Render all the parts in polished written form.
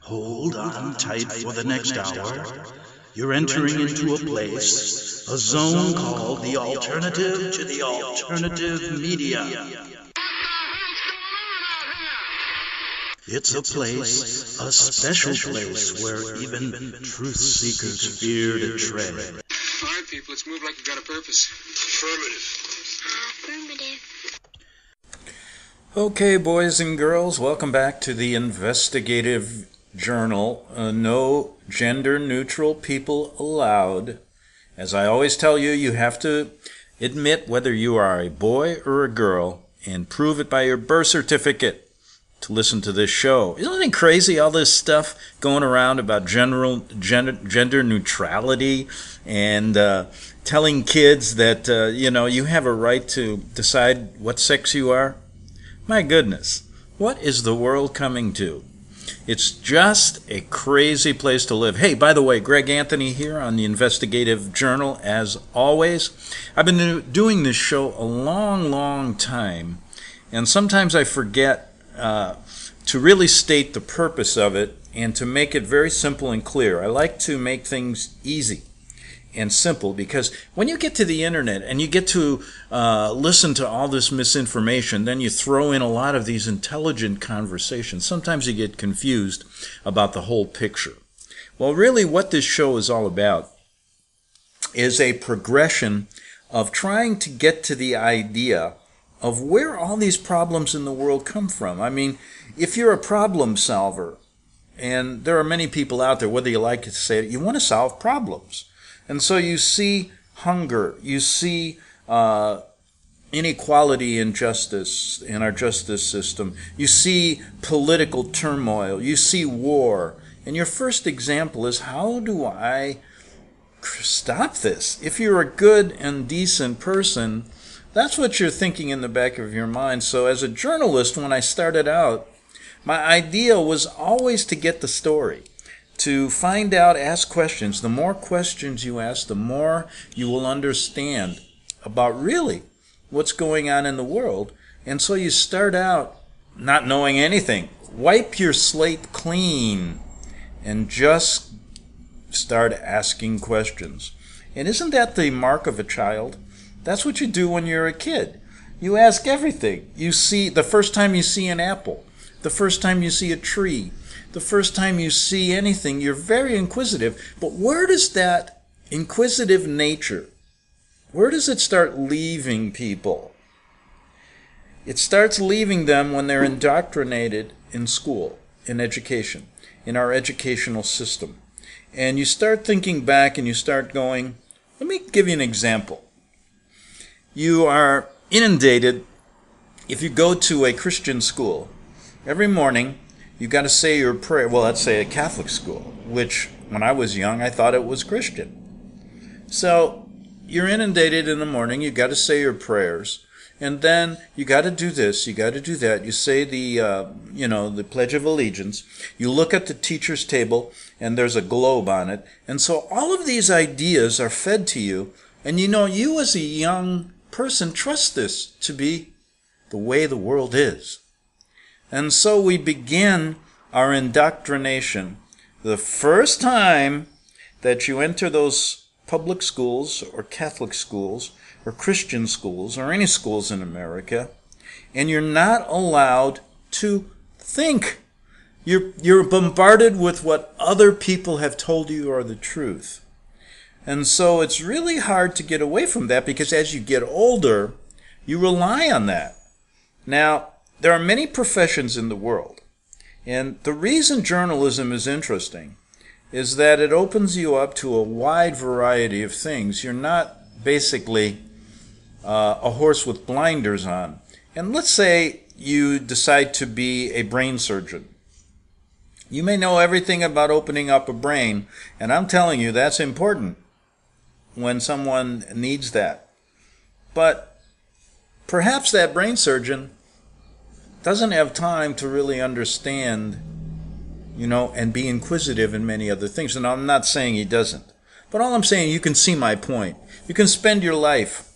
Hold on tight for the next hour. You're entering into a place, a zone called the alternative to the alternative media. It's a place, a special place where even truth seekers fear to tread. All right, people, let's move like we've got a purpose. Affirmative. Okay, boys and girls, welcome back to the investigative journal, No Gender-Neutral People Allowed. As I always tell you, you have to admit whether you are a boy or a girl and prove it by your birth certificate to listen to this show. Isn't it crazy, all this stuff going around about gender neutrality and telling kids that, you have a right to decide what sex you are? My goodness, what is the world coming to? It's just a crazy place to live. Hey, by the way, Greg Anthony here on the Investigative Journal, as always. I've been doing this show a long time, and sometimes I forget to really state the purpose of it and to make it very simple and clear. I like to make things easy and simple, because when you get to the internet and you get to listen to all this misinformation, then you throw in a lot of these intelligent conversations. Sometimes you get confused about the whole picture. Well, really what this show is all about is a progression of trying to get to the idea of where all these problems in the world come from. I mean, if you're a problem solver, and there are many people out there, whether you like to say it, you want to solve problems. And so you see hunger, you see inequality and injustice in our justice system, you see political turmoil, you see war. And your first example is, how do I stop this? If you're a good and decent person, that's what you're thinking in the back of your mind. So as a journalist, when I started out, my idea was always to get the story. To find out, ask questions. The more questions you ask, the more you will understand about really what's going on in the world. And so you start out not knowing anything. Wipe your slate clean and just start asking questions. And isn't that the mark of a child? That's what you do when you're a kid. You ask everything. You see, the first time you see an apple, the first time you see a tree, the first time you see anything, you're very inquisitive. But where does that inquisitive nature, where does it start leaving people? It starts leaving them when they're indoctrinated in school, in education, in our educational system. And you start thinking back and you start going, let me give you an example. You are inundated, if you go to a Christian school, every morning, you've got to say your prayer. Well, let's say a Catholic school, which when I was young, I thought it was Christian. So you're inundated in the morning. You've got to say your prayers. And then you got to do this. You got to do that. You say the Pledge of Allegiance. You look at the teacher's table, and there's a globe on it. And so all of these ideas are fed to you. And you as a young person trust this to be the way the world is. And so we begin our indoctrination. The first time that you enter those public schools or Catholic schools or Christian schools or any schools in America, and you're not allowed to think. You're bombarded with what other people have told you are the truth. And so it's really hard to get away from that, because as you get older, you rely on that. Now, there are many professions in the world, and the reason journalism is interesting is that it opens you up to a wide variety of things. You're not basically a horse with blinders on. And let's say you decide to be a brain surgeon. You may know everything about opening up a brain, and I'm telling you that's important when someone needs that. But perhaps that brain surgeon doesn't have time to really understand, and be inquisitive in many other things. And I'm not saying he doesn't. But all I'm saying, you can see my point. You can spend your life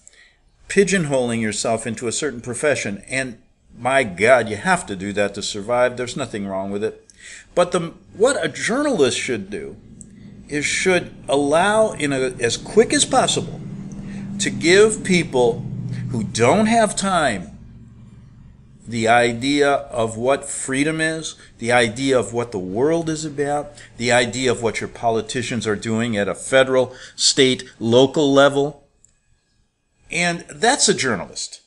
pigeonholing yourself into a certain profession, and my God, you have to do that to survive. There's nothing wrong with it. But what a journalist should do is should allow, as quick as possible, to give people who don't have time the idea of what freedom is, the idea of what the world is about, the idea of what your politicians are doing at a federal, state, local level. And that's a journalist,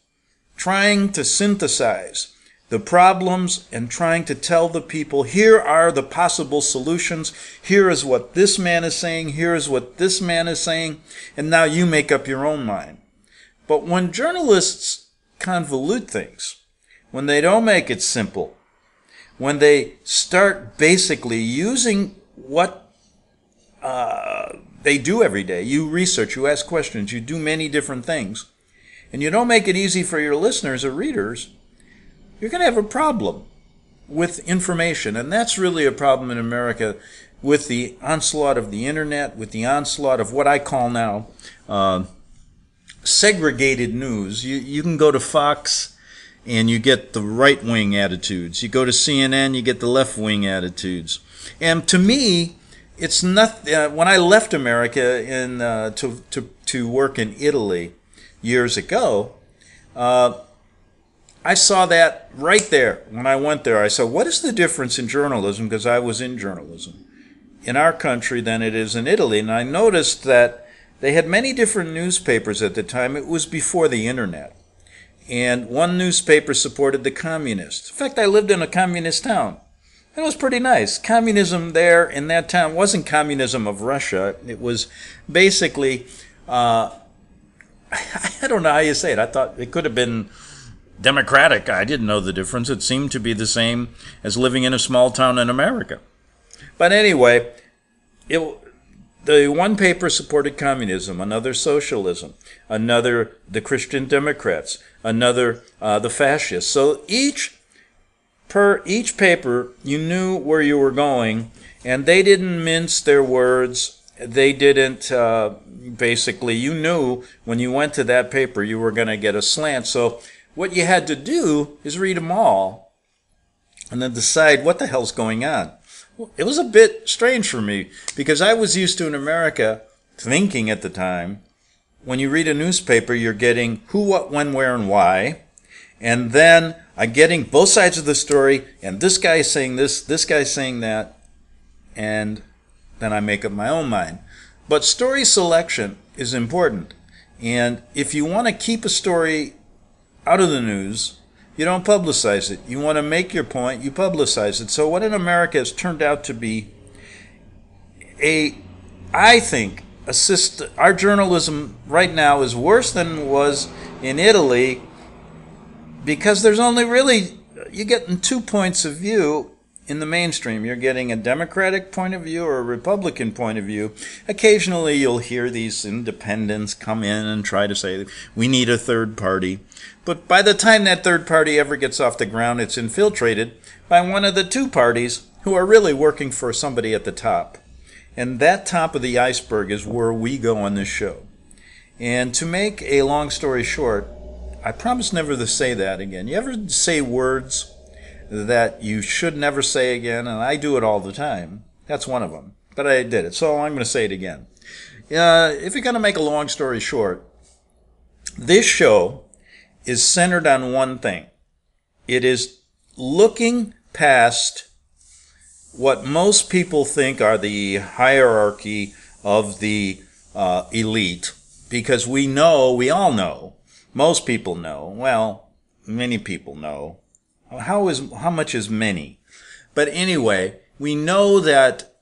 trying to synthesize the problems and trying to tell the people, here are the possible solutions, here is what this man is saying, here is what this man is saying, and now you make up your own mind. But when journalists convolute things, when they don't make it simple, when they start basically using what they do every day, you research, you ask questions, you do many different things, and you don't make it easy for your listeners or readers, you're going to have a problem with information. And that's really a problem in America with the onslaught of the internet, with the onslaught of what I call now segregated news. You can go to Fox and you get the right-wing attitudes. You go to CNN, you get the left-wing attitudes. And to me, it's not. When I left America to work in Italy years ago, I saw that right there when I went there. I said, what is the difference in journalism, because I was in journalism, in our country than it is in Italy? And I noticed that they had many different newspapers at the time. It was before the internet. And one newspaper supported the communists. In fact, I lived in a communist town. It was pretty nice. Communism there in that town wasn't communism of Russia. It was basically, I don't know how you say it. I thought it could have been democratic. I didn't know the difference. It seemed to be the same as living in a small town in America. But anyway, the one paper supported communism, another socialism, another the Christian Democrats, another the fascists. So each paper, you knew where you were going, and they didn't mince their words. They didn't, basically, you knew when you went to that paper you were going to get a slant. So what you had to do is read them all and then decide what the hell's going on. It was a bit strange for me because I was used to in America thinking at the time, when you read a newspaper, you're getting who, what, when, where, and why. And then I'm getting both sides of the story, and this guy is saying this guy's saying that, and then I make up my own mind. But story selection is important. And if you want to keep a story out of the news, you don't publicize it. You want to make your point, you publicize it. So what in America has turned out to be I think, our journalism right now is worse than it was in Italy, because there's only really, you're getting 2 points of view in the mainstream. You're getting a Democratic point of view or a Republican point of view. Occasionally you'll hear these independents come in and try to say, we need a third party. But by the time that third party ever gets off the ground, it's infiltrated by one of the two parties who are really working for somebody at the top. And that top of the iceberg is where we go on this show. And to make a long story short, I promise never to say that again. You ever say words that you should never say again? And I do it all the time. That's one of them. But I did it, so I'm going to say it again. If you're going to make a long story short, this show is centered on one thing. It is looking past what most people think are the hierarchy of the elite, because we all know, most people know, well, many people know. How much is many? But anyway, we know that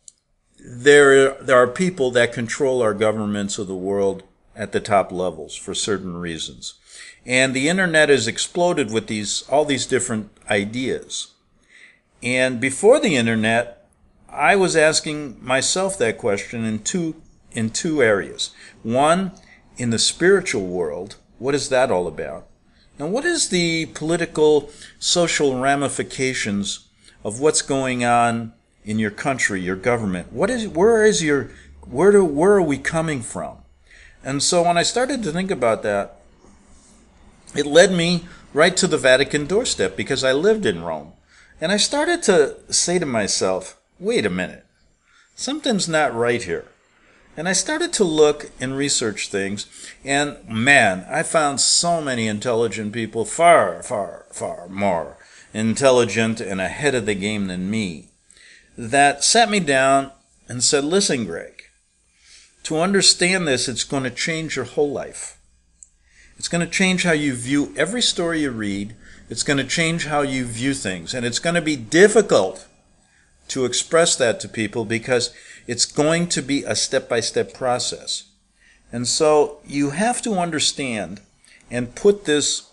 there are people that control our governments of the world at the top levels for certain reasons. And the internet has exploded with all these different ideas. And before the internet, I was asking myself that question in two areas. One, in the spiritual world, what is that all about? And what is the political, social ramifications of what's going on in your country, your government? Where are we coming from? And so when I started to think about that, it led me right to the Vatican doorstep, because I lived in Rome. And I started to say to myself, wait a minute, something's not right here. And I started to look and research things, and man, I found so many intelligent people, far, far, far more intelligent and ahead of the game than me, that sat me down and said, listen, Greg, to understand this, it's going to change your whole life. It's going to change how you view every story you read. It's going to change how you view things, and it's going to be difficult to express that to people because it's going to be a step-by-step process. And so you have to understand and put this,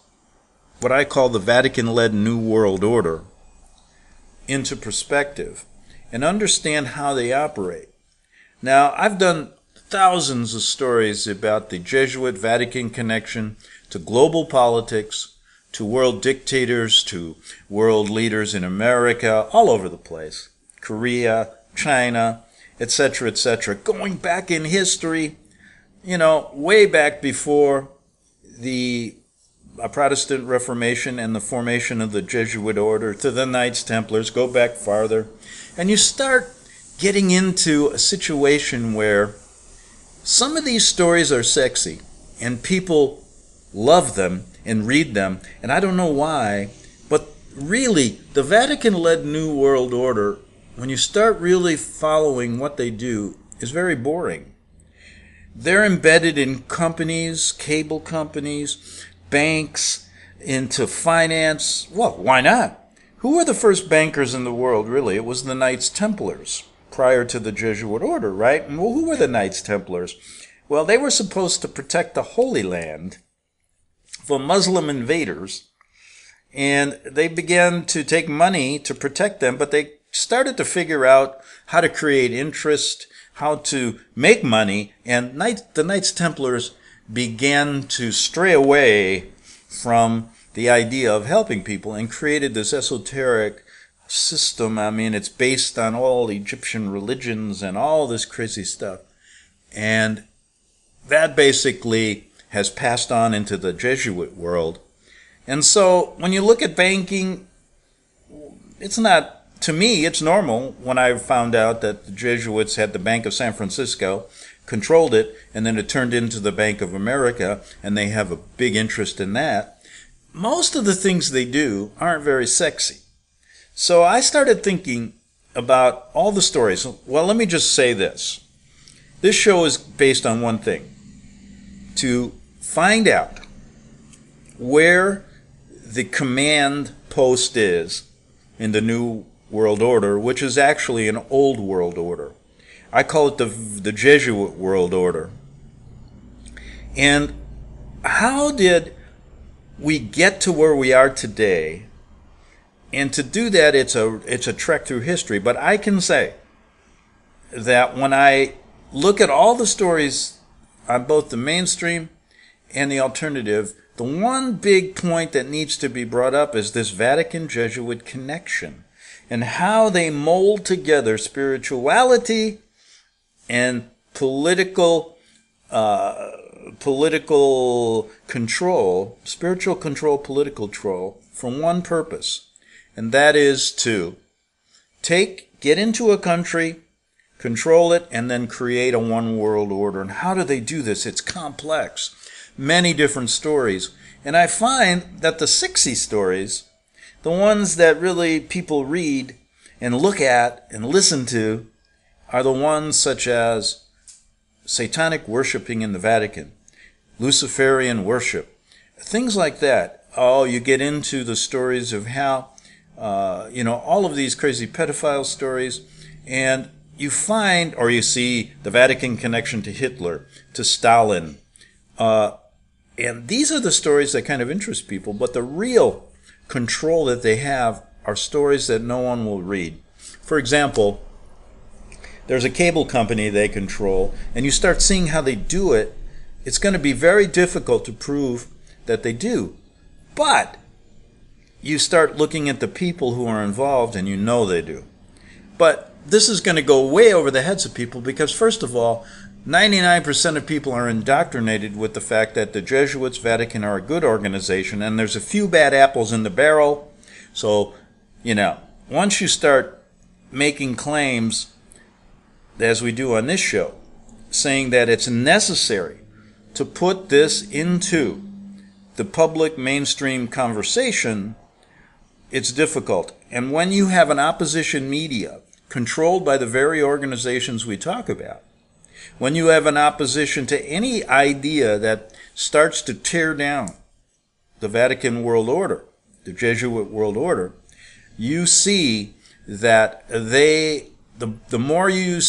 what I call the Vatican-led New World Order, into perspective and understand how they operate. Now, I've done thousands of stories about the Jesuit-Vatican connection to global politics, to world dictators, to world leaders in America, all over the place. Korea, China, etc., going back in history, way back before the Protestant Reformation and the formation of the Jesuit order, to the Knights Templars, go back farther, and you start getting into a situation where some of these stories are sexy, and people love them and read them, and I don't know why, but really, the Vatican-led New World Order, when you start really following what they do, is very boring. They're embedded in companies, cable companies, banks, into finance. Well, why not? Who were the first bankers in the world, really? It was the Knights Templars, prior to the Jesuit order, right? Well, who were the Knights Templars? Well, they were supposed to protect the Holy Land from Muslim invaders, and they began to take money to protect them, but they started to figure out how to create interest, how to make money, and the Knights Templars began to stray away from the idea of helping people and created this esoteric system. I mean, it's based on all Egyptian religions and all this crazy stuff. And that basically has passed on into the Jesuit world. And so when you look at banking, it's not, to me, it's normal when I found out that the Jesuits had the Bank of San Francisco, controlled it, and then it turned into the Bank of America, and they have a big interest in that. Most of the things they do aren't very sexy. So I started thinking about all the stories. Well, let me just say this. This show is based on one thing: to find out where the command post is in the New World Order, which is actually an old world order. I call it the Jesuit world order. And how did we get to where we are today? And to do that, it's a trek through history. But I can say that when I look at all the stories on both the mainstream and the alternative, the one big point that needs to be brought up is this Vatican-Jesuit connection and how they mold together spirituality and political control, spiritual control, political control, for one purpose, and that is to get into a country, control it, and then create a one world order. And how do they do this? It's complex. Many different stories. And I find that the 60 stories, the ones that really people read and look at and listen to, are the ones such as satanic worshiping in the Vatican, Luciferian worship, things like that. Oh, you get into the stories of how, all of these crazy pedophile stories, and you find, or you see the Vatican connection to Hitler, to Stalin, and these are the stories that kind of interest people, but the real control that they have are stories that no one will read. For example, there's a cable company they control, and you start seeing how they do it. It's going to be very difficult to prove that they do. But you start looking at the people who are involved, and you know they do. But this is going to go way over the heads of people because, first of all, 99% of people are indoctrinated with the fact that the Jesuits, Vatican are a good organization, and there's a few bad apples in the barrel. So, once you start making claims, as we do on this show, saying that it's necessary to put this into the public mainstream conversation, it's difficult. And when you have an opposition media controlled by the very organizations we talk about, when you have an opposition to any idea that starts to tear down the Vatican world order, the Jesuit world order, you see that the more you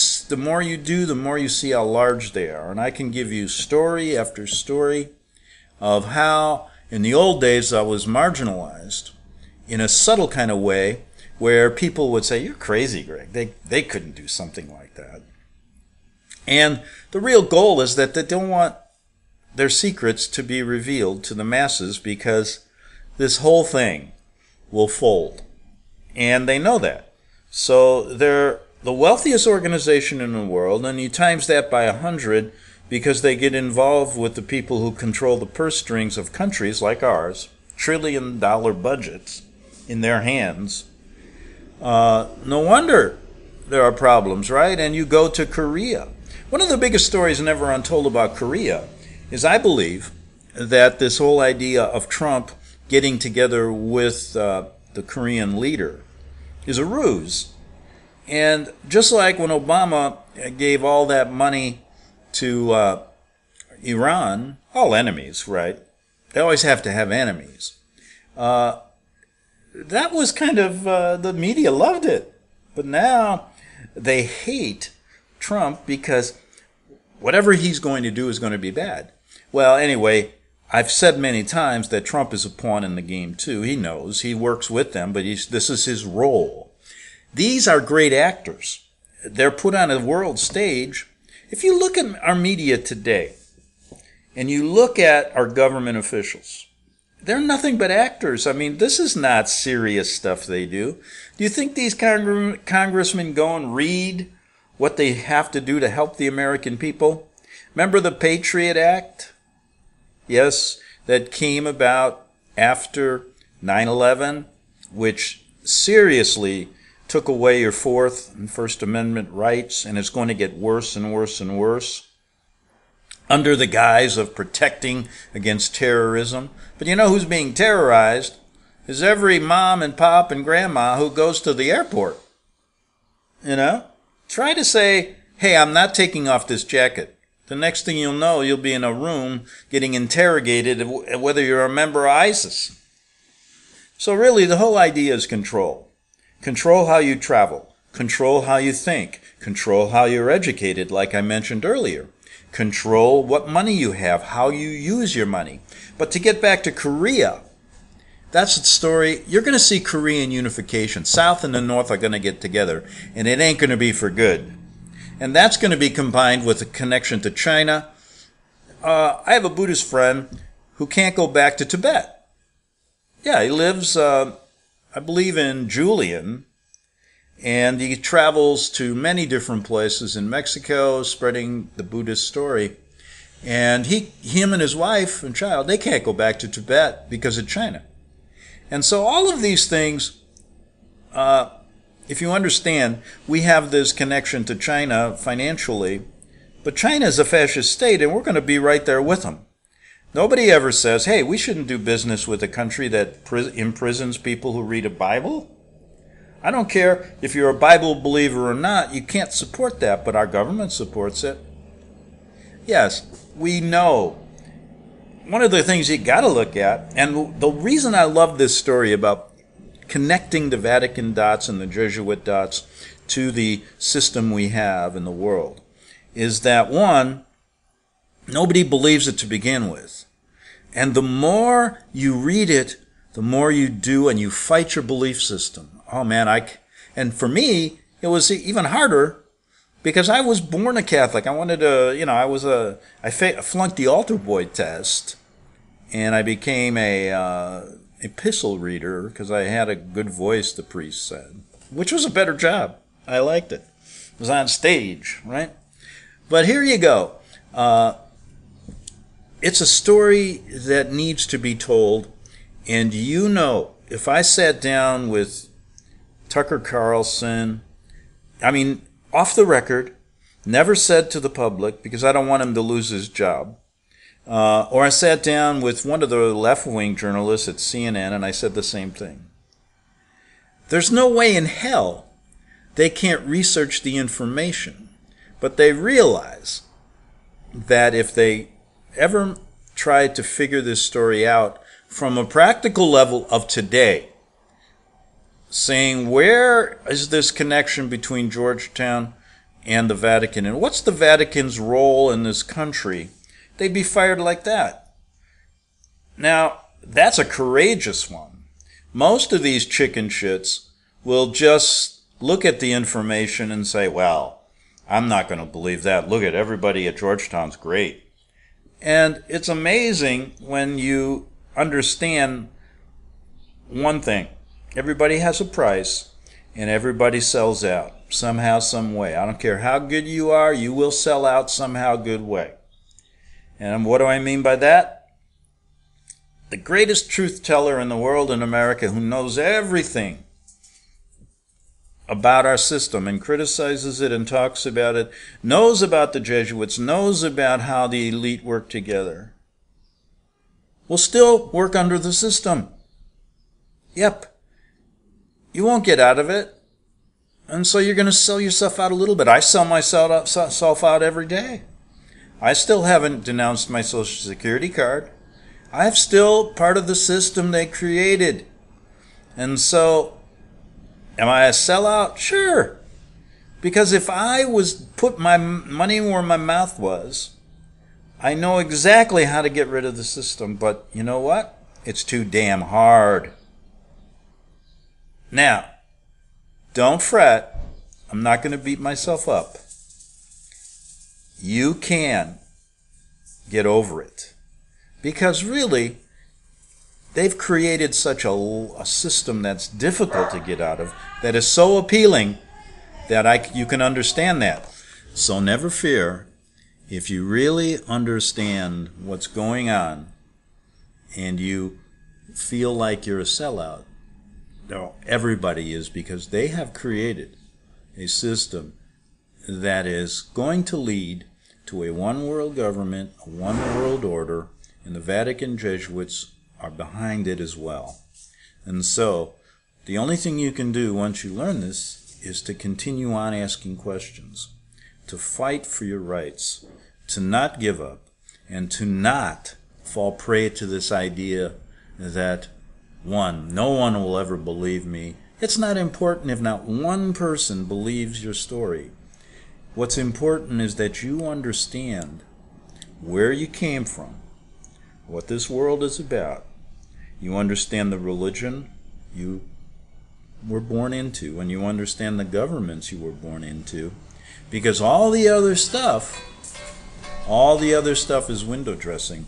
do, the more you see how large they are. And I can give you story after story of how in the old days I was marginalized in a subtle kind of way where people would say, "You're crazy, Greg. They couldn't do something like that." And the real goal is that they don't want their secrets to be revealed to the masses, because this whole thing will fold. And they know that. So they're the wealthiest organization in the world, and you times that by 100 because they get involved with the people who control the purse strings of countries like ours, trillion-dollar budgets in their hands. No wonder there are problems, right? And you go to Korea. One of the biggest stories never untold about Korea is, I believe, that this whole idea of Trump getting together with the Korean leader is a ruse. And just like when Obama gave all that money to Iran, all enemies, right? They always have to have enemies. That was kind of, the media loved it. But now they hate Trump because whatever he's going to do is going to be bad. Well, anyway, I've said many times that Trump is a pawn in the game too. He knows. He works with them, but this is his role. These are great actors. They're put on a world stage. If you look at our media today, and you look at our government officials, they're nothing but actors. I mean, this is not serious stuff they do. Do you think these congressmen go and read what they have to do to help the American people? Remember the Patriot Act? Yes, that came about after 9/11, which seriously took away your Fourth and First Amendment rights, and it's going to get worse and worse and worse under the guise of protecting against terrorism. But you know who's being terrorized is every mom and pop and grandma who goes to the airport. You know? Try to say, "Hey, I'm not taking off this jacket." The next thing you'll know, you'll be in a room getting interrogated whether you're a member of ISIS. So really, the whole idea is control. Control how you travel. Control how you think. Control how you're educated, like I mentioned earlier. Control what money you have, how you use your money. But to get back to Korea, that's the story. You're going to see Korean unification. South and the North are going to get together, and it ain't going to be for good. And that's going to be combined with a connection to China. I have a Buddhist friend who can't go back to Tibet. Yeah, he lives, I believe, in Julian, and he travels to many different places in Mexico, spreading the Buddhist story. And him and his wife and child, they can't go back to Tibet because of China. And so all of these things, if you understand, we have this connection to China financially, but China is a fascist state, and we're going to be right there with them. Nobody ever says, "Hey, we shouldn't do business with a country that imprisons people who read a Bible." I don't care if you're a Bible believer or not, you can't support that, but our government supports it. Yes, we know. One of the things you got to look at, and the reason I love this story about connecting the Vatican dots and the Jesuit dots to the system we have in the world, is that, one, nobody believes it to begin with. And the more you read it, the more you do, and you fight your belief system. Oh man, and for me, it was even harder because I was born a Catholic. I wanted to, I flunked the altar boy test, and I became a epistle reader because I had a good voice, the priest said, which was a better job. I liked it. It was on stage, right? But here you go. It's a story that needs to be told, and if I sat down with Tucker Carlson, I mean, off the record, never said to the public, because I don't want him to lose his job, or I sat down with one of the left-wing journalists at CNN and I said the same thing. There's no way in hell they can't research the information, but they realize that if they ever tried to figure this story out from a practical level of today, saying where is this connection between Georgetown and the Vatican, and what's the Vatican's role in this country, they'd be fired like that. Now, that's a courageous one. Most of these chicken shits will just look at the information and say, well, I'm not going to believe that. Look at everybody at Georgetown's great. And it's amazing when you understand one thing. Everybody has a price, and everybody sells out somehow, some way. I don't care how good you are, you will sell out somehow good way. And what do I mean by that? The greatest truth teller in the world in America, who knows everything about our system and criticizes it and talks about it, knows about the Jesuits, knows about how the elite work together, will still work under the system. Yep. You won't get out of it. And so you're going to sell yourself out a little bit. I sell myself out every day. I still haven't denounced my Social Security card. I'm still part of the system they created. And so, am I a sellout? Sure. Because if I was put my money where my mouth was, I know exactly how to get rid of the system. But you know what? It's too damn hard. Now, don't fret. I'm not going to beat myself up. You can get over it. Because really, they've created such a system that's difficult to get out of, that is so appealing that you can understand that. So never fear, if you really understand what's going on and you feel like you're a sellout, no, everybody is, because they have created a system that is going to lead to a one-world government, a one-world order, and the Vatican Jesuits are behind it as well. And so, the only thing you can do once you learn this is to continue on asking questions, to fight for your rights, to not give up, and to not fall prey to this idea that no one will ever believe me. It's not important if not one person believes your story. What's important is that you understand where you came from, what this world is about. You understand the religion you were born into, and you understand the governments you were born into, because all the other stuff is window dressing.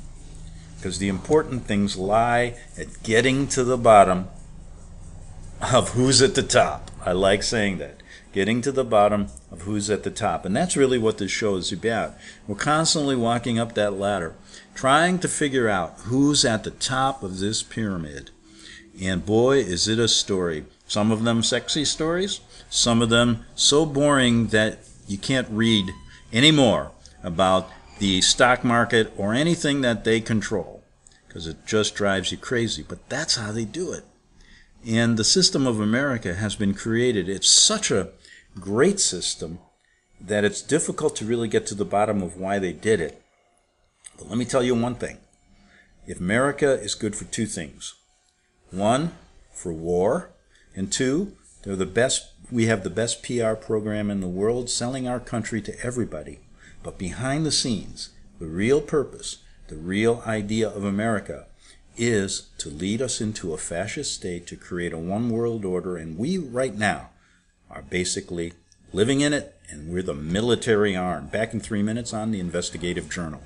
Because the important things lie at getting to the bottom of who's at the top. I like saying that. Getting to the bottom of who's at the top. And that's really what this show is about. We're constantly walking up that ladder, trying to figure out who's at the top of this pyramid. And boy, is it a story. Some of them sexy stories, some of them so boring that you can't read anymore about the stock market or anything that they control, because it just drives you crazy. But that's how they do it. And the system of America has been created. It's such a great system that it's difficult to really get to the bottom of why they did it. But let me tell you one thing. If America is good for two things. One, for war, and two, they're the best. We have the best PR program in the world, selling our country to everybody. But behind the scenes, the real purpose, the real idea of America is to lead us into a fascist state, to create a one-world order, and we right now are basically living in it, and we're the military arm. Back in 3 minutes on the Investigative Journal.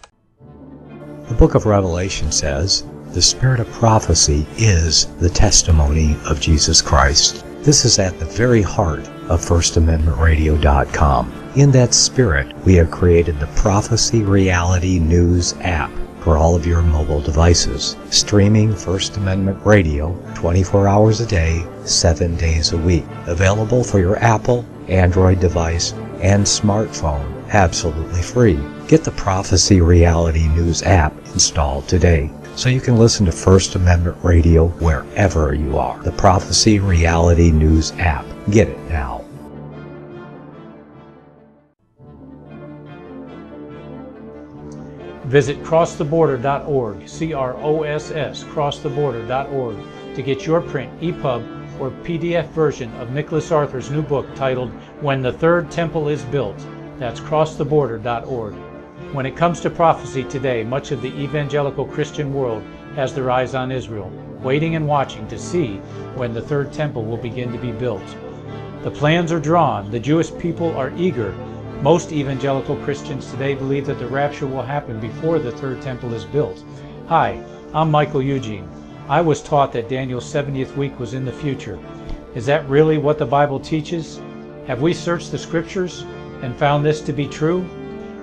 The book of Revelation says, the spirit of prophecy is the testimony of Jesus Christ. This is at the very heart of FirstAmendmentRadio.com. In that spirit, we have created the Prophecy Reality News app. for all of your mobile devices, streaming First Amendment Radio 24 hours a day, 7 days a week. Available for your Apple, Android device, and smartphone, absolutely free. Get the Prophecy Reality News app installed today, so you can listen to First Amendment Radio wherever you are. The Prophecy Reality News app. Get it now. Visit crosstheborder.org, CROSS, crosstheborder.org, to get your print, EPUB, or PDF version of Nicholas Arthur's new book titled When the Third Temple is Built. That's crosstheborder.org. When it comes to prophecy today, much of the evangelical Christian world has their eyes on Israel, waiting and watching to see when the third temple will begin to be built. The plans are drawn, the Jewish people are eager. Most evangelical Christians today believe that the rapture will happen before the third temple is built. Hi, I'm Michael Eugene. I was taught that Daniel's 70th week was in the future. Is that really what the Bible teaches? Have we searched the scriptures and found this to be true?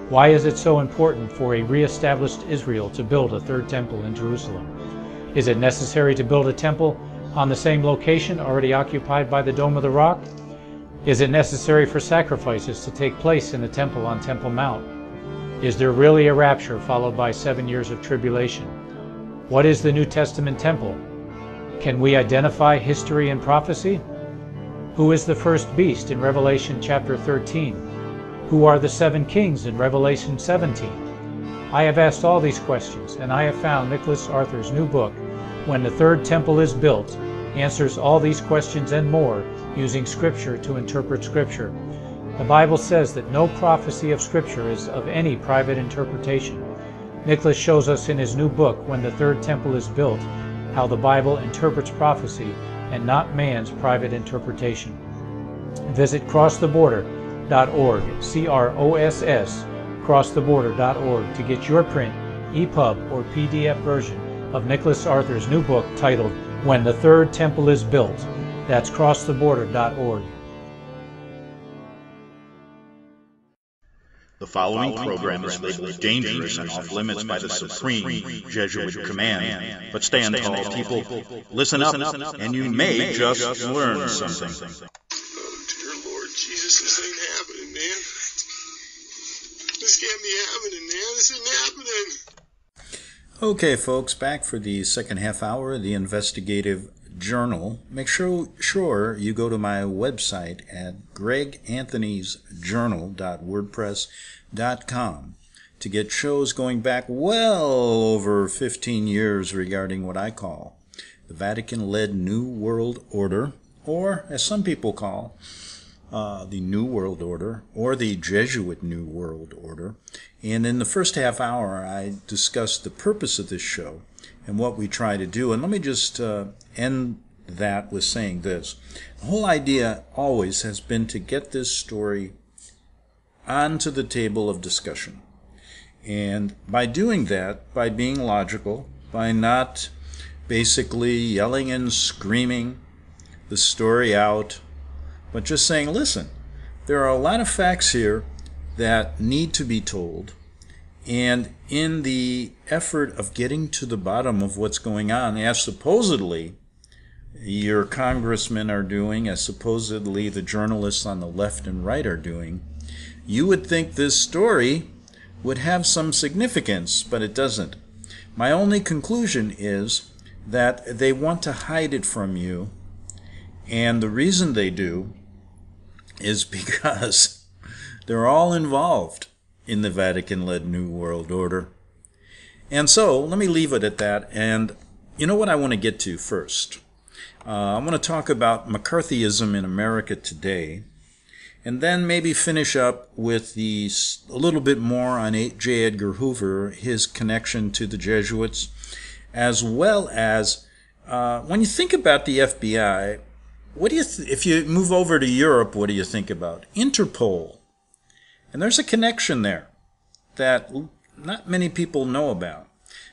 Why is it so important for a re-established Israel to build a third temple in Jerusalem? Is it necessary to build a temple on the same location already occupied by the Dome of the Rock? Is it necessary for sacrifices to take place in the temple on Temple Mount? Is there really a rapture followed by 7 years of tribulation? What is the New Testament temple? Can we identify history and prophecy? Who is the first beast in Revelation chapter 13? Who are the 7 kings in Revelation 17? I have asked all these questions, and I have found Nicholas Arthur's new book, When the Third Temple is Built, answers all these questions and more using Scripture to interpret Scripture. The Bible says that no prophecy of Scripture is of any private interpretation. Nicholas shows us in his new book, When the Third Temple is Built, how the Bible interprets prophecy and not man's private interpretation. Visit crosstheborder.org, CROSS, crosstheborder.org, to get your print, EPUB, or PDF version of Nicholas Arthur's new book titled When the Third Temple is Built. That's crosstheborder.org. The following program is labeled dangerous and off limits by the supreme Jesuit command. But stand tall, people. Listen up, and you may just learn something. Oh, dear Lord Jesus, this ain't happening, man. This can't be happening, man. This isn't happening. Okay, folks, back for the second half hour of the investigative journal. Make sure you go to my website at greganthonysjournal.wordpress.com to get shows going back well over 15 years regarding what I call the Vatican-led New World Order, or as some people call the New World Order, or the Jesuit New World Order. And in the first half hour, I discussed the purpose of this show and what we try to do. And let me just end that with saying this. The whole idea always has been to get this story onto the table of discussion. And by doing that, by being logical, by not basically yelling and screaming the story out, but just saying, listen, there are a lot of facts here that need to be told. And in the effort of getting to the bottom of what's going on, as supposedly your congressmen are doing, as supposedly the journalists on the left and right are doing, you would think this story would have some significance, but it doesn't. My only conclusion is that they want to hide it from you, and the reason they do is because they're all involved in the Vatican-led New World Order. And so, let me leave it at that, and you know what I want to get to first? I want to talk about McCarthyism in America today, and then maybe finish up with a little bit more on J. Edgar Hoover, his connection to the Jesuits, as well as when you think about the FBI, what do you if you move over to Europe, what do you think about? Interpol. And there's a connection there that not many people know about.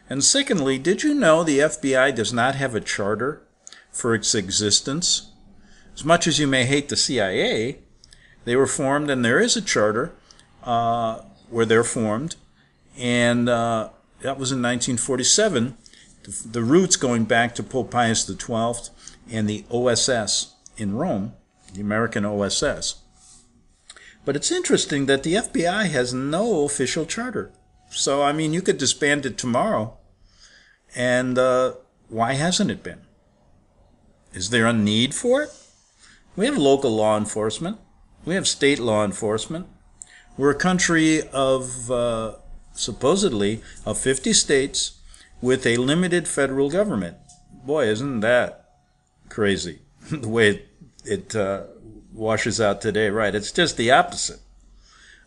And secondly, did you know the FBI does not have a charter for its existence? As much as you may hate the CIA, they were formed, and there is a charter where they're formed. And that was in 1947. The roots going back to Pope Pius XII and the OSS in Rome, the American OSS. But it's interesting that the FBI has no official charter. So, I mean, you could disband it tomorrow. And why hasn't it been? Is there a need for it? We have local law enforcement. We have state law enforcement. We're a country of, supposedly, of 50 states with a limited federal government. Boy, isn't that crazy, the way it washes out today, right? It's just the opposite.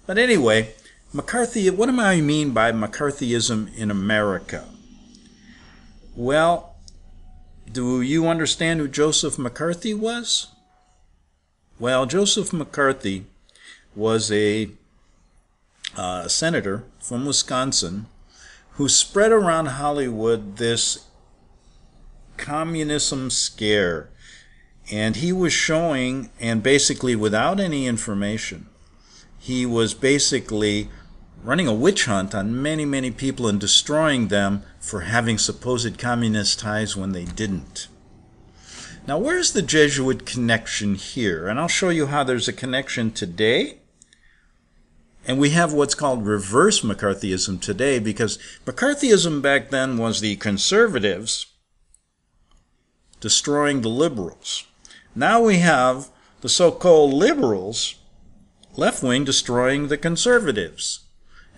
But anyway, McCarthy, what do I mean by McCarthyism in America? Well, do you understand who Joseph McCarthy was? Well, Joseph McCarthy was a senator from Wisconsin who spread around Hollywood this communism scare. And he was showing, and basically without any information, he was basically running a witch hunt on many, many people and destroying them for having supposed communist ties when they didn't. Now, where's the Jesuit connection here? And I'll show you how there's a connection today. And we have what's called reverse McCarthyism today, because McCarthyism back then was the conservatives destroying the liberals. Now we have the so-called liberals, left-wing, destroying the conservatives.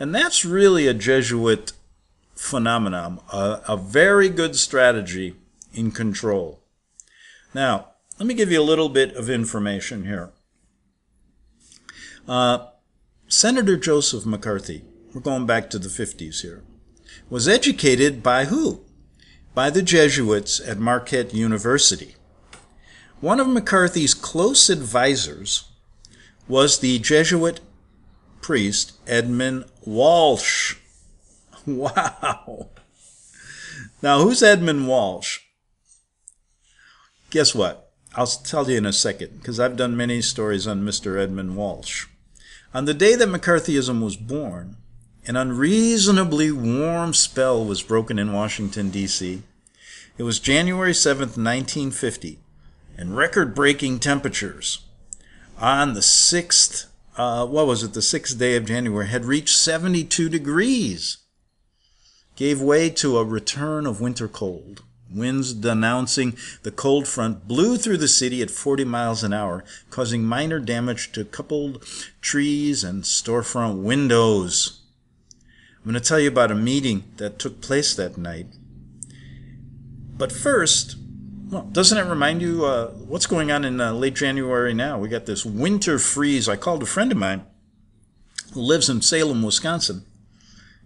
And that's really a Jesuit phenomenon, a very good strategy in control. Now, let me give you a little bit of information here. Senator Joseph McCarthy, we're going back to the 50s here, was educated by who? By the Jesuits at Marquette University. One of McCarthy's close advisors was the Jesuit priest Edmund Walsh. Wow. Now, who's Edmund Walsh? Guess what? I'll tell you in a second, because I've done many stories on Mr. Edmund Walsh. On the day that McCarthyism was born, an unreasonably warm spell was broken in Washington, D.C. It was January 7th, 1950, and record-breaking temperatures on the 6th, the 6th day of January, had reached 72 degrees. Gave way to a return of winter cold. Winds denouncing the cold front blew through the city at 40 miles an hour, causing minor damage to coupled trees and storefront windows. I'm going to tell you about a meeting that took place that night. But first, well, doesn't it remind you what's going on in late January now? We got this winter freeze. I called a friend of mine who lives in Salem, Wisconsin.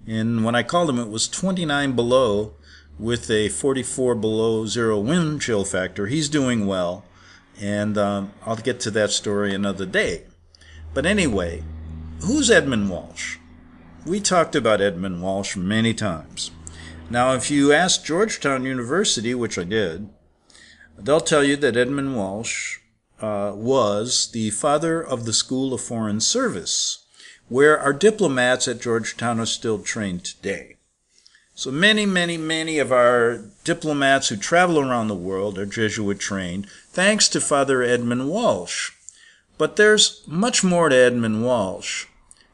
And when I called him, it was 29 below with a 44 below zero wind chill factor. He's doing well, and I'll get to that story another day. But anyway, who's Edmund Walsh? We talked about Edmund Walsh many times. Now, if you ask Georgetown University, which I did, they'll tell you that Edmund Walsh was the father of the School of Foreign Service, where our diplomats at Georgetown are still trained today. So many of our diplomats who travel around the world are Jesuit trained, thanks to Father Edmund Walsh. But there's much more to Edmund Walsh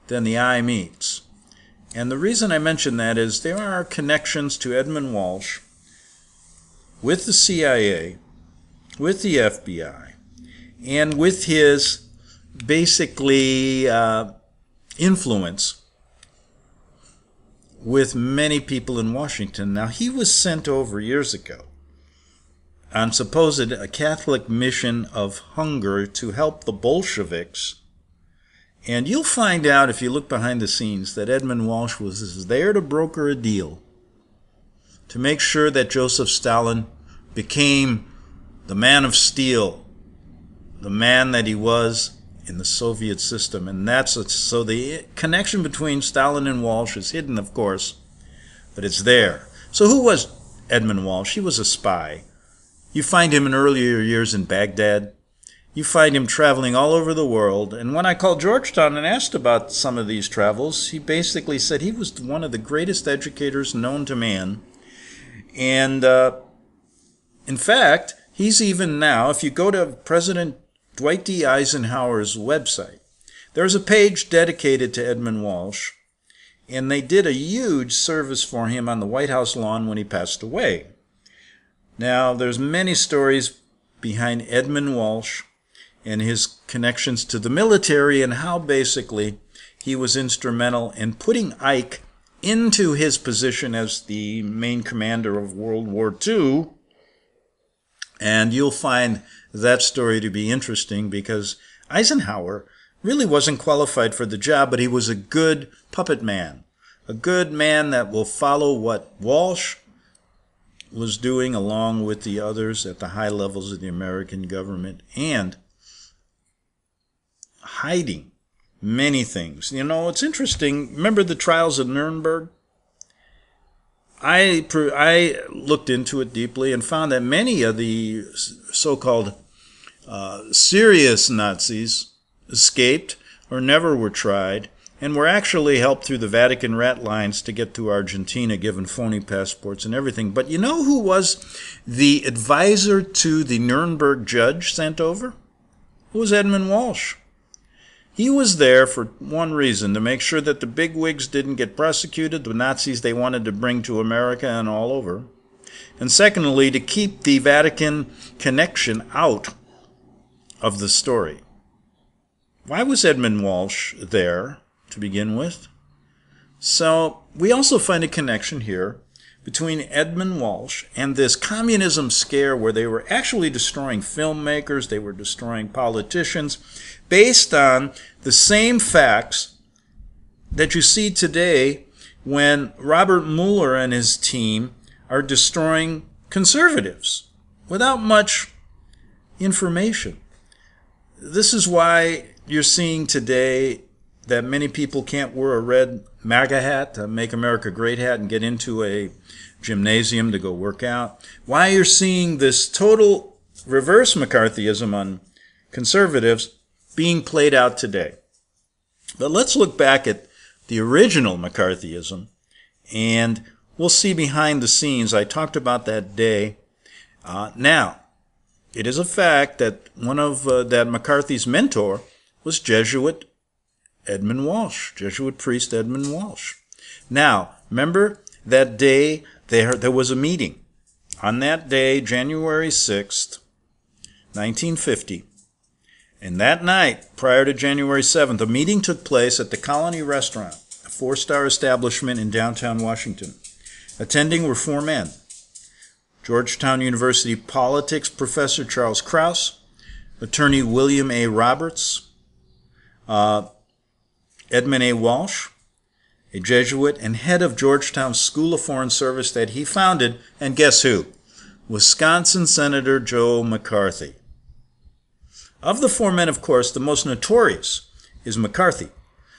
than the eye meets. And the reason I mention that is there are connections to Edmund Walsh with the CIA, with the FBI, and with his basically influence with many people in Washington. Now, he was sent over years ago on supposed a Catholic mission of hunger to help the Bolsheviks. And you'll find out if you look behind the scenes that Edmund Walsh was there to broker a deal to make sure that Joseph Stalin became the man of steel, the man that he was in the Soviet system. And so the connection between Stalin and Walsh is hidden, of course, but it's there. So who was Edmund Walsh? He was a spy. You find him in earlier years in Baghdad. you find him traveling all over the world. And when I called Georgetown and asked about some of these travels, he basically said he was one of the greatest educators known to man. And in fact, he's even now, if you go to President Dwight D. Eisenhower's website, there's a page dedicated to Edmund Walsh, and they did a huge service for him on the White House lawn when he passed away. Now, there's many stories behind Edmund Walsh and his connections to the military and how basically he was instrumental in putting Ike into his position as the main commander of World War II. And you'll find that story to be interesting because Eisenhower really wasn't qualified for the job, but he was a good puppet man, a good man that will follow what Walsh was doing along with the others at the high levels of the American government and hiding many things. You know, it's interesting. Remember the trials of Nuremberg? I looked into it deeply and found that many of the so-called serious Nazis escaped or never were tried and were actually helped through the Vatican rat lines to get to Argentina, given phony passports and everything. But you know who was the advisor to the Nuremberg judge sent over? It was Edmund Walsh. He was there for one reason, to make sure that the bigwigs didn't get prosecuted, the Nazis they wanted to bring to America and all over. And secondly, to keep the Vatican connection out of the story. Why was Edmund Walsh there to begin with? So we also find a connection here between Edmund Walsh and this communism scare where they were actually destroying filmmakers, they were destroying politicians, based on the same facts that you see today when Robert Mueller and his team are destroying conservatives without much information. This is why you're seeing today that many people can't wear a red MAGA hat, a Make America Great hat, and get into a gymnasium to go work out. Why you're seeing this total reverse McCarthyism on conservatives being played out today. But let's look back at the original McCarthyism, and we'll see behind the scenes. I talked about that day. Now, it is a fact that one of that McCarthy's mentor was Jesuit Edmund Walsh, Jesuit priest Edmund Walsh. Now, remember that day there was a meeting. On that day, January 6th, 1950, and that night, prior to January 7th, a meeting took place at the Colony Restaurant, a 4-star establishment in downtown Washington. Attending were 4 men. Georgetown University politics professor Charles Krause, attorney William A. Roberts, Edmund A. Walsh, a Jesuit and head of Georgetown's School of Foreign Service that he founded, and guess who? Wisconsin Senator Joe McCarthy. Of the 4 men, of course, the most notorious is McCarthy.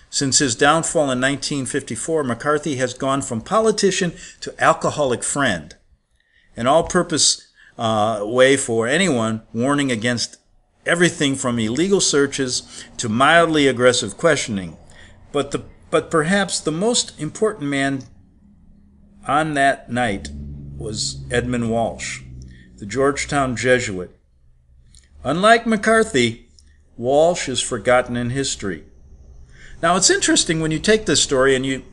Since his downfall in 1954, McCarthy has gone from politician to alcoholic friend, an all-purpose way for anyone warning against everything from illegal searches to mildly aggressive questioning. But perhaps the most important man on that night was Edmund Walsh, the Georgetown Jesuit. Unlike McCarthy, Walsh is forgotten in history. Now, it's interesting when you take this story and you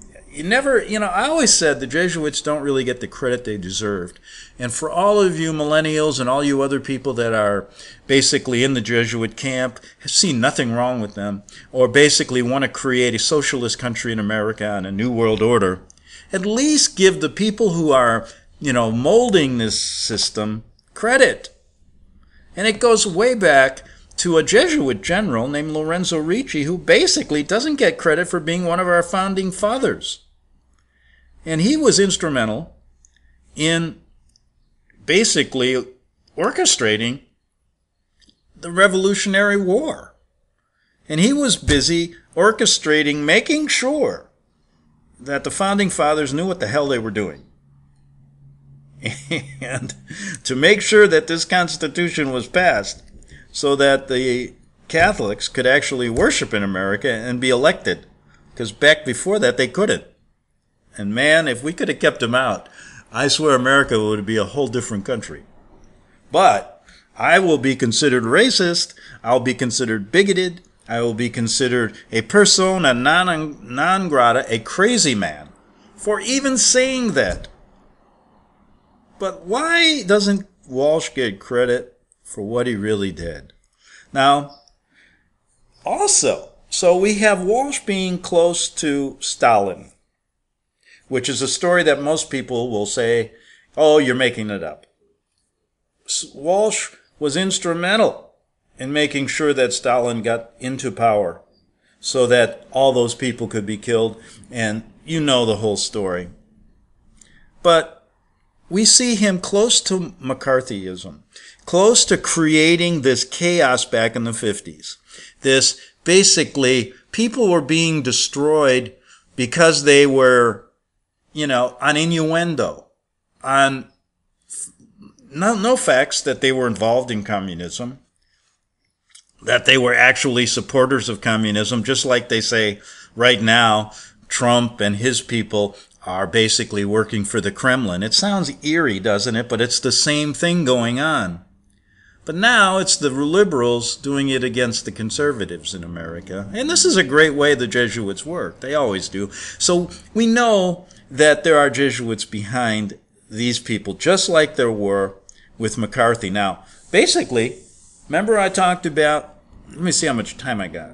never, I always said the Jesuits don't really get the credit they deserved. And for all of you millennials and all you other people that are basically in the Jesuit camp, have seen nothing wrong with them, or basically want to create a socialist country in America and a new world order, at least give the people who are, molding this system credit. And it goes way back to a Jesuit general named Lorenzo Ricci, who basically doesn't get credit for being one of our founding fathers. And he was instrumental in basically orchestrating the Revolutionary War. And he was busy orchestrating, making sure that the founding fathers knew what the hell they were doing. And to make sure that this Constitution was passed, so that the Catholics could actually worship in America and be elected. Because back before that, they couldn't. And man, if we could have kept them out, I swear America would be a whole different country. But I will be considered racist. I'll be considered bigoted. I will be considered a persona non grata, a crazy man, for even saying that. But why doesn't Walsh get credit for what he really did? Now, also, so we have Walsh being close to Stalin, which is a story that most people will say, oh, you're making it up. Walsh was instrumental in making sure that Stalin got into power so that all those people could be killed, and you know the whole story. But we see him close to McCarthyism, close to creating this chaos back in the 50s. This, basically, people were being destroyed because they were, on innuendo, on no facts that they were involved in communism, that they were actually supporters of communism, just like they say right now, Trump and his people are basically working for the Kremlin. It sounds eerie, doesn't it? But it's the same thing going on. But now it's the liberals doing it against the conservatives in America. And this is a great way the Jesuits work. They always do. So we know that there are Jesuits behind these people, just like there were with McCarthy. Now, basically, remember I talked about, let me see how much time I got,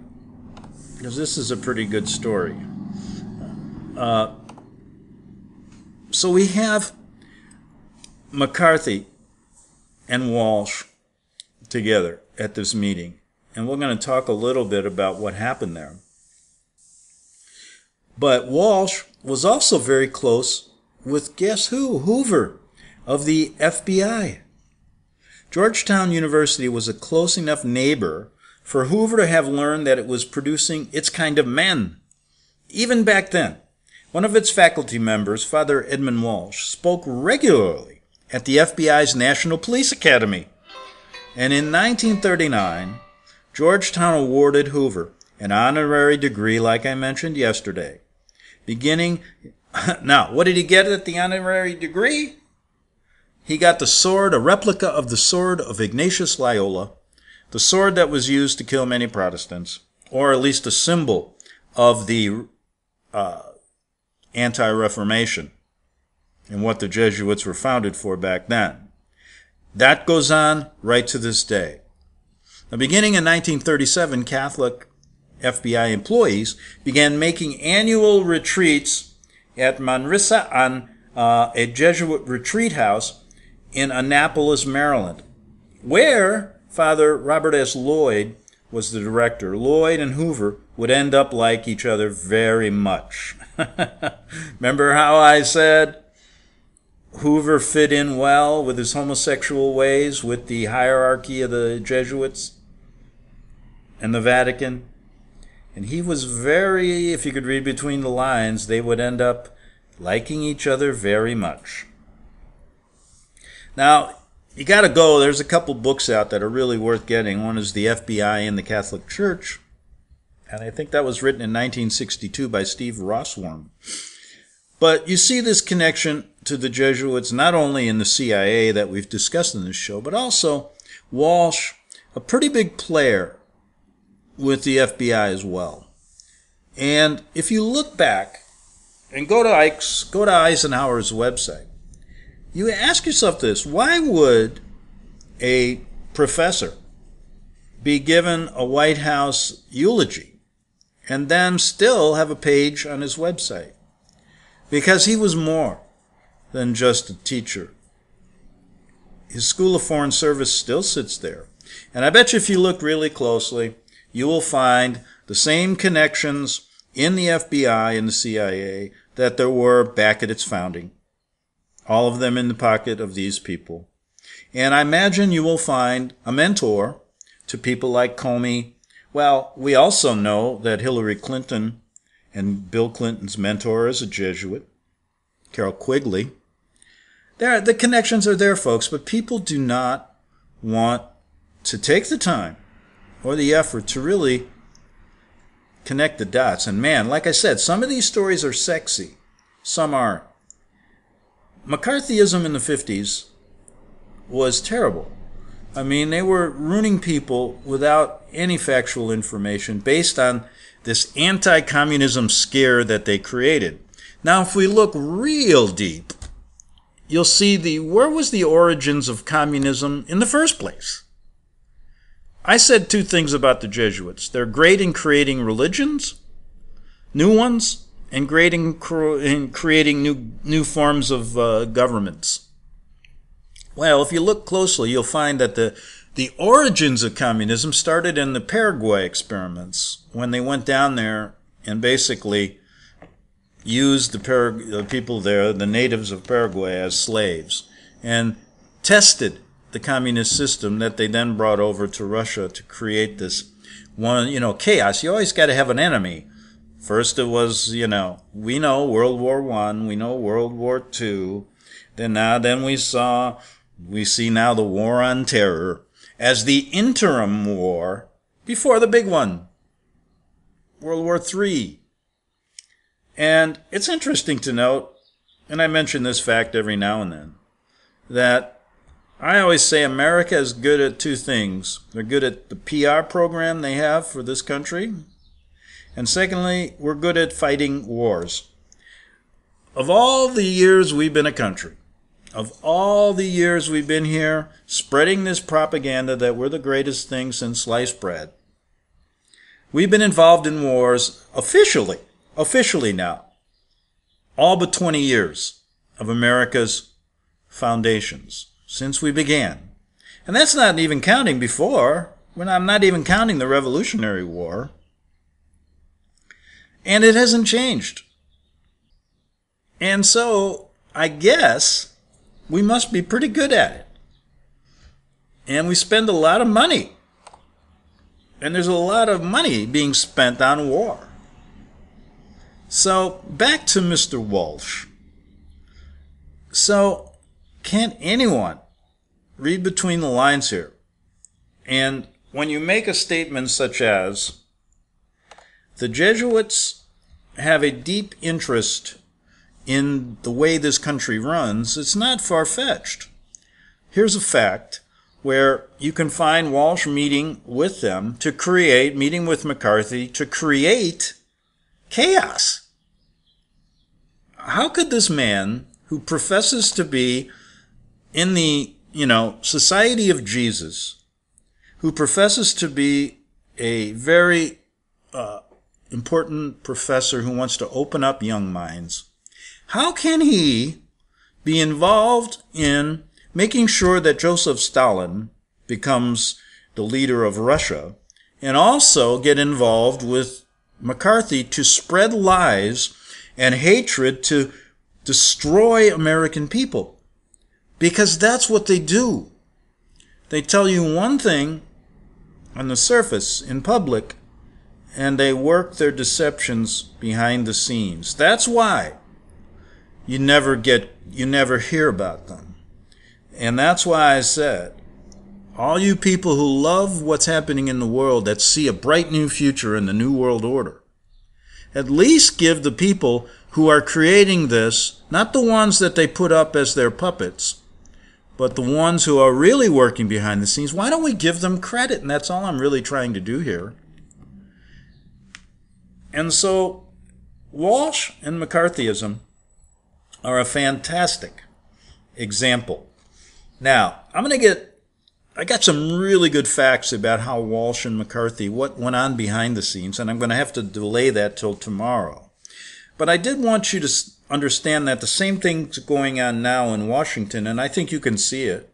because this is a pretty good story. So we have McCarthy and Walsh together at this meeting, and we're going to talk a little bit about what happened there. But Walsh was also very close with, guess who? Hoover of the FBI. Georgetown University was a close enough neighbor for Hoover to have learned that it was producing its kind of men. Even back then, one of its faculty members, Father Edmund Walsh, spoke regularly at the FBI's National Police Academy. And in 1939, Georgetown awarded Hoover an honorary degree like I mentioned yesterday. Now, what did he get at the honorary degree? He got the sword, a replica of the sword of Ignatius Loyola, the sword that was used to kill many Protestants, or at least a symbol of the anti-Reformation and what the Jesuits were founded for back then. That goes on right to this day. Now, beginning in 1937, Catholic FBI employees began making annual retreats at Manresa on a Jesuit retreat house in Annapolis, Maryland, where Father Robert S. Lloyd was the director. Lloyd and Hoover would end up like each other very much. Remember how I said Hoover fit in well with his homosexual ways with the hierarchy of the Jesuits and the Vatican? And he was very, if you could read between the lines, they would end up liking each other very much. Now, you got to go. There's a couple books out that are really worth getting. One is The F.B.I. and the Catholic Church, and I think that was written in 1962 by Steve Rossworm. But you see this connection to the Jesuits not only in the CIA that we've discussed in this show, but also Walsh, a pretty big player with the FBI as well. And if you look back and go to Eisenhower's website, you ask yourself this: why would a professor be given a White House eulogy and then still have a page on his website? Because he was more than just a teacher. His School of Foreign Service still sits there. And I bet you if you look really closely, you will find the same connections in the FBI and the CIA that there were back at its founding. All of them in the pocket of these people. And I imagine you will find a mentor to people like Comey. Well, we also know that Hillary Clinton and Bill Clinton's mentor is a Jesuit, Carol Quigley. The connections are there, folks, but people do not want to take the time or the effort to really connect the dots. And man, like I said, some of these stories are sexy, some aren't. McCarthyism in the 50s was terrible. I mean, they were ruining people without any factual information based on this anti-communism scare that they created. Now, if we look real deep, you'll see where was the origins of communism in the first place? I said two things about the Jesuits. They're great in creating religions, new ones, and great in creating new forms of governments. Well, if you look closely, you'll find that the origins of communism started in the Paraguay experiments, when they went down there and basically used the people there, the natives of Paraguay, as slaves, and tested the communist system that they then brought over to Russia to create this chaos. You always got to have an enemy. First it was, we know World War I, we know World War II, then we see now the War on Terror as the interim war before the big one, World War III. And it's interesting to note, and I mention this fact every now and then, that I always say America is good at two things. They're good at the PR program they have for this country, and secondly, we're good at fighting wars. Of all the years we've been a country, of all the years we've been here spreading this propaganda that we're the greatest thing since sliced bread, we've been involved in wars officially now, all but 20 years of America's foundations since we began. And that's not even counting before. I'm not even counting the Revolutionary War. And it hasn't changed. And so I guess we must be pretty good at it. And we spend a lot of money. And there's a lot of money being spent on war. So back to Mr. Walsh. So can't anyone read between the lines here? And when you make a statement such as, the Jesuits have a deep interest in the way this country runs, it's not far-fetched. Here's a fact where you can find Walsh meeting with them meeting with McCarthy to create chaos. How could this man, who professes to be in the, Society of Jesus, who professes to be a very important professor who wants to open up young minds, how can he be involved in making sure that Joseph Stalin becomes the leader of Russia, and also get involved with McCarthy to spread lies and hatred to destroy American people? Because that's what they do. They tell you one thing on the surface in public, and they work their deceptions behind the scenes. That's why you never hear about them. And that's why I said, all you people who love what's happening in the world, that see a bright new future in the New World Order, at least give the people who are creating this, not the ones that they put up as their puppets, but the ones who are really working behind the scenes, why don't we give them credit? And that's all I'm really trying to do here. And so Walsh and McCarthyism are a fantastic example. Now, I got some really good facts about how Walsh and McCarthy, what went on behind the scenes, and I'm going to have to delay that till tomorrow. But I did want you to understand that the same thing's going on now in Washington, and I think you can see it.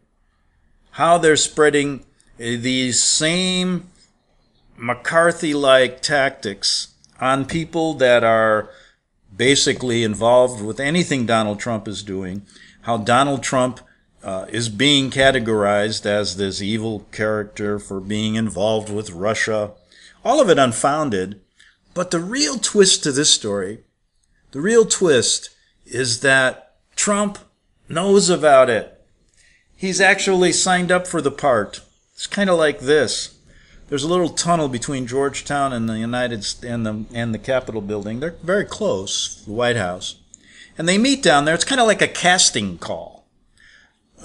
How they're spreading these same McCarthy-like tactics on people that are basically involved with anything Donald Trump is doing. How Donald Trump is being categorized as this evil character for being involved with Russia. All of it unfounded. But the real twist to this story, the real twist is that Trump knows about it. He's actually signed up for the part It's kind of like this. There's a little tunnel between Georgetown and the Capitol building. They're very close, the White House. And they meet down there. It's kind of like a casting call.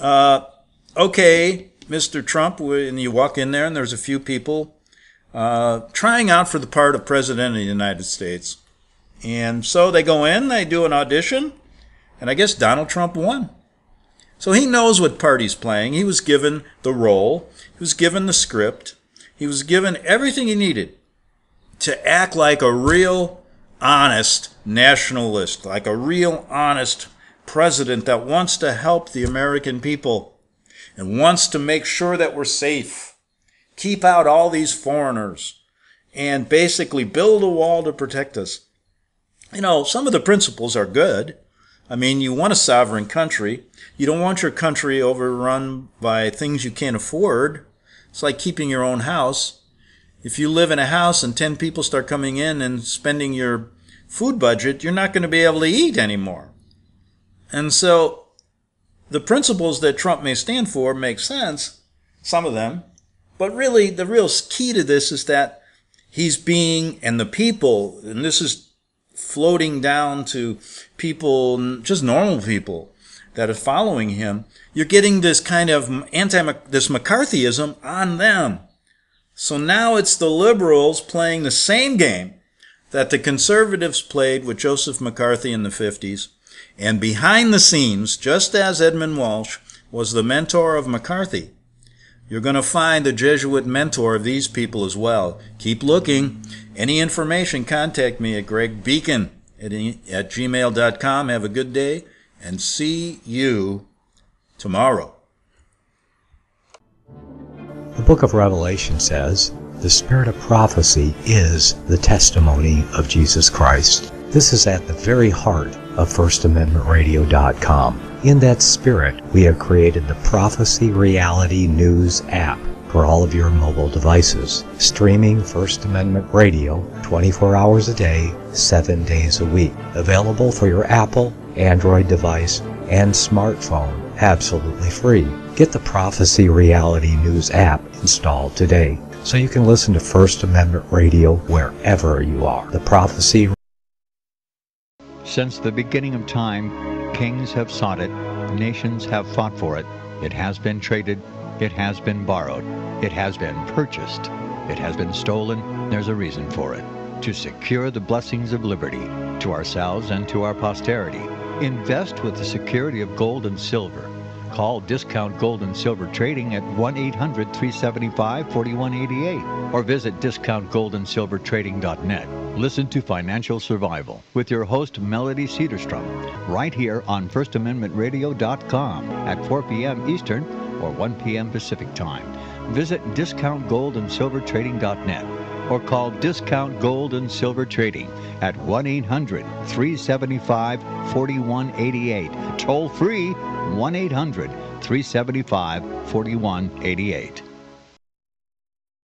Okay, Mr. Trump, and you walk in there and there's a few people trying out for the part of President of the United States. And so they go in, they do an audition, and I guess Donald Trump won. So he knows what part he's playing. He was given the role. He was given the script. He was given everything he needed to act like a real, honest nationalist, like a real, honest president that wants to help the American people and wants to make sure that we're safe, keep out all these foreigners, and basically build a wall to protect us. You know, some of the principles are good. I mean, you want a sovereign country. You don't want your country overrun by things you can't afford. It's like keeping your own house. If you live in a house and 10 people start coming in and spending your food budget, you're not going to be able to eat anymore. And so the principles that Trump may stand for make sense, some of them, but really the real key to this is that he's being, and the people, and this is floating down to people, just normal people that are following him, you're getting this kind of this McCarthyism on them. So now it's the liberals playing the same game that the conservatives played with Joseph McCarthy in the 50s. And behind the scenes, just as Edmund Walsh was the mentor of McCarthy, you're going to find the Jesuit mentor of these people as well. Keep looking. Any information, contact me at gregbeacon at gmail.com. Have a good day, and see you tomorrow. The book of Revelation says, "The spirit of prophecy is the testimony of Jesus Christ." This is at the very heart of FirstAmendmentRadio.com. In that spirit, we have created the Prophecy Reality News app for all of your mobile devices, streaming First Amendment Radio 24 hours a day, 7 days a week. Available for your Apple, Android device, and smartphone, absolutely free. Get the Prophecy Reality News app installed today so you can listen to First Amendment Radio wherever you are. The Prophecy. Since the beginning of time, kings have sought it, nations have fought for it. It has been traded, it has been borrowed, it has been purchased, it has been stolen. There's a reason for it. To secure the blessings of liberty to ourselves and to our posterity. Invest with the security of gold and silver. Call Discount Gold and Silver Trading at 1-800-375-4188 or visit discountgoldandsilvertrading.net. Listen to Financial Survival with your host Melody Cedarstrom right here on FirstAmendmentRadio.com at 4 p.m. Eastern or 1 p.m. Pacific Time. Visit discountgoldandsilvertrading.net or call Discount Gold and Silver Trading at 1-800-375-4188. Toll free 1-800-375-4188.